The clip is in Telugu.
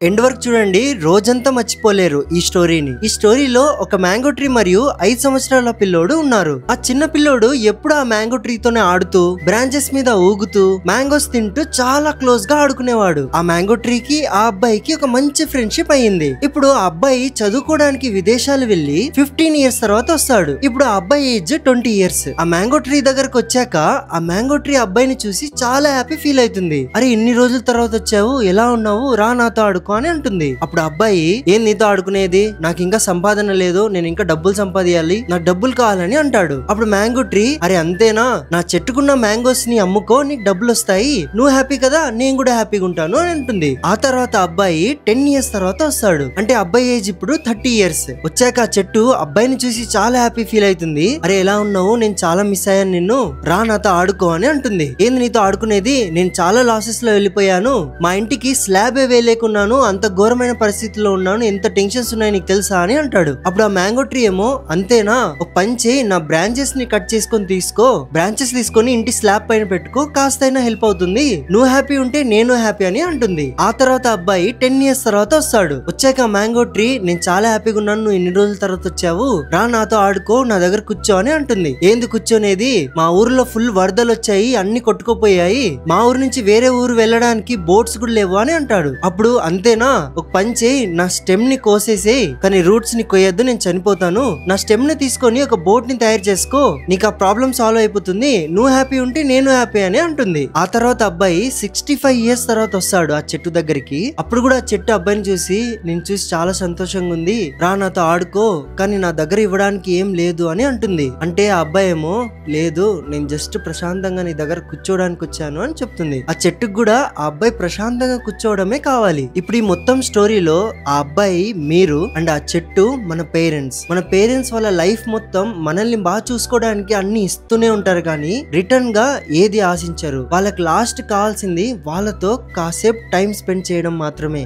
ఎండ్ వరకు చూడండి, రోజంతా మర్చిపోలేరు ఈ స్టోరీని. ఈ స్టోరీలో ఒక మ్యాంగో ట్రీ మరియు 5 సంవత్సరాల పిల్లోడు ఉన్నారు. ఆ చిన్న పిల్లోడు ఎప్పుడు ఆ మ్యాంగో ట్రీతోనే ఆడుతూ, బ్రాంచెస్ మీద ఊగుతూ, మ్యాంగోస్ తింటూ చాలా క్లోజ్ గా ఆడుకునేవాడు. ఆ మ్యాంగో ట్రీకి ఆ అబ్బాయికి ఒక మంచి ఫ్రెండ్షిప్ అయ్యింది. ఇప్పుడు ఆ అబ్బాయి చదువుకోవడానికి విదేశాలు వెళ్లి 15 ఇయర్స్ తర్వాత వస్తాడు. ఇప్పుడు ఆ అబ్బాయి ఏజ్ 20 ఇయర్స్. ఆ మ్యాంగో ట్రీ దగ్గరకు వచ్చాక ఆ మ్యాంగో ట్రీ అబ్బాయిని చూసి చాలా హ్యాపీ ఫీల్ అవుతుంది. అరే, ఇన్ని రోజుల తర్వాత వచ్చావు, ఎలా ఉన్నావు, రా నాతో ఆడుకో అని అంటుంది. అప్పుడు అబ్బాయి, ఏం నీతో ఆడుకునేది, నాకు ఇంకా సంపాదన లేదు, నేను ఇంకా డబ్బులు సంపాదించాలి, నాకు డబ్బులు కావాలని అంటాడు. అప్పుడు మ్యాంగో ట్రీ, అరే అంతేనా, నా చెట్టుకున్న మ్యాంగోస్ ని అమ్ముకో, నీకు డబ్బులు వస్తాయి, నువ్వు హ్యాపీ కదా, నేను కూడా హ్యాపీగా ఉంటాను అని అంటుంది. ఆ తర్వాత అబ్బాయి 10 ఇయర్స్ తర్వాత వస్తాడు. అంటే అబ్బాయి ఏజ్ ఇప్పుడు 30 ఇయర్స్. వచ్చాక ఆ చెట్టు అబ్బాయిని చూసి చాలా హ్యాపీ ఫీల్ అవుతుంది. అరే ఎలా ఉన్నావు, నేను చాలా మిస్ అయ్యాను నిన్ను, రా నాతో ఆడుకో అని అంటుంది. ఏంది నీతో ఆడుకునేది, నేను చాలా లాసెస్ లో వెళ్ళిపోయాను, మా ఇంటికి స్లాబ్ వేయలేకున్నాను, అంత ఘోరమైన పరిస్థితిలో ఉన్నాను, ఎంత టెన్షన్స్ ఉన్నాయి నీకు తెలుసా అని అంటాడు. అప్పుడు ఆ మ్యాంగో ట్రీ ఏమో, అంతేనా, ఒక పని చేయి, నా బ్రాంచెస్ ని కట్ చేసుకొని తీసుకో, బ్రాంచెస్ తీసుకొని ఇంటి స్లాబ్ పైన పెట్టుకో, కాస్తైనా హెల్ప్ అవుతుంది, నువ్వు హ్యాపీ ఉంటే నేను హ్యాపీ అని అంటుంది. ఆ తర్వాత అబ్బాయి 10 ఇయర్స్ తర్వాత వస్తాడు. వచ్చాక మ్యాంగో ట్రీ, నేను చాలా హ్యాపీగా ఉన్నాను, నువ్వు ఎన్ని రోజుల తర్వాత వచ్చావు, రా నాతో ఆడుకో, నా దగ్గర కూర్చో అని అంటుంది. ఏంది కూర్చోనేది, మా ఊర్లో ఫుల్ వరదలు వచ్చాయి, అన్ని కొట్టుకుపోయాయి, మా ఊరు నుంచి వేరే ఊరు వెళ్ళడానికి బోట్స్ కూడా లేవు అని అంటాడు. అప్పుడు అంతేనా, ఒక పని చేయి, నా స్టెమ్ ని కోసేసేయి, కానీ రూట్స్ ని కోయొద్దు, నేను చనిపోతాను, నా స్టెమ్ ని తీసుకొని ఒక బోట్ ని తయారు చేసుకో, నీకు ఆ ప్రాబ్లం సాల్వ్ అయిపోతుంది, నువ్వు హ్యాపీ ఉంటే నేను హ్యాపీ అని అంటుంది. ఆ తర్వాత అబ్బాయి 65 ఇయర్స్ తర్వాత వస్తాడు ఆ చెట్టు దగ్గరికి. అప్పుడు కూడా ఆ చెట్టు అబ్బాయిని చూసి, నేను చూసి చాలా సంతోషంగా ఉంది, రా నాతో ఆడుకో, కానీ నా దగ్గర ఇవ్వడానికి ఏం లేదు అని అంటుంది. అంటే ఆ అబ్బాయి ఏమో, లేదు, నేను జస్ట్ ప్రశాంతంగా నీ దగ్గర కూర్చోడానికి వచ్చాను అని చెప్తుంది. ఆ చెట్టుకు కూడా ఆ అబ్బాయి ప్రశాంతంగా కూర్చోవడమే కావాలి. ఇప్పుడు ఈ మొత్తం స్టోరీలో ఆ అబ్బాయి, మీరు అండ్ ఆ చెట్టు మన పేరెంట్స్ వాళ్ళ లైఫ్ మొత్తం మనల్ని బాగా చూసుకోవడానికి అన్ని ఇస్తూనే ఉంటారు, కానీ రిటర్న్ గా ఏది ఆశించరు. వాళ్ళకి లాస్ట్ కావాల్సింది వాళ్ళతో కాసేపు టైం స్పెండ్ చేయడం మాత్రమే.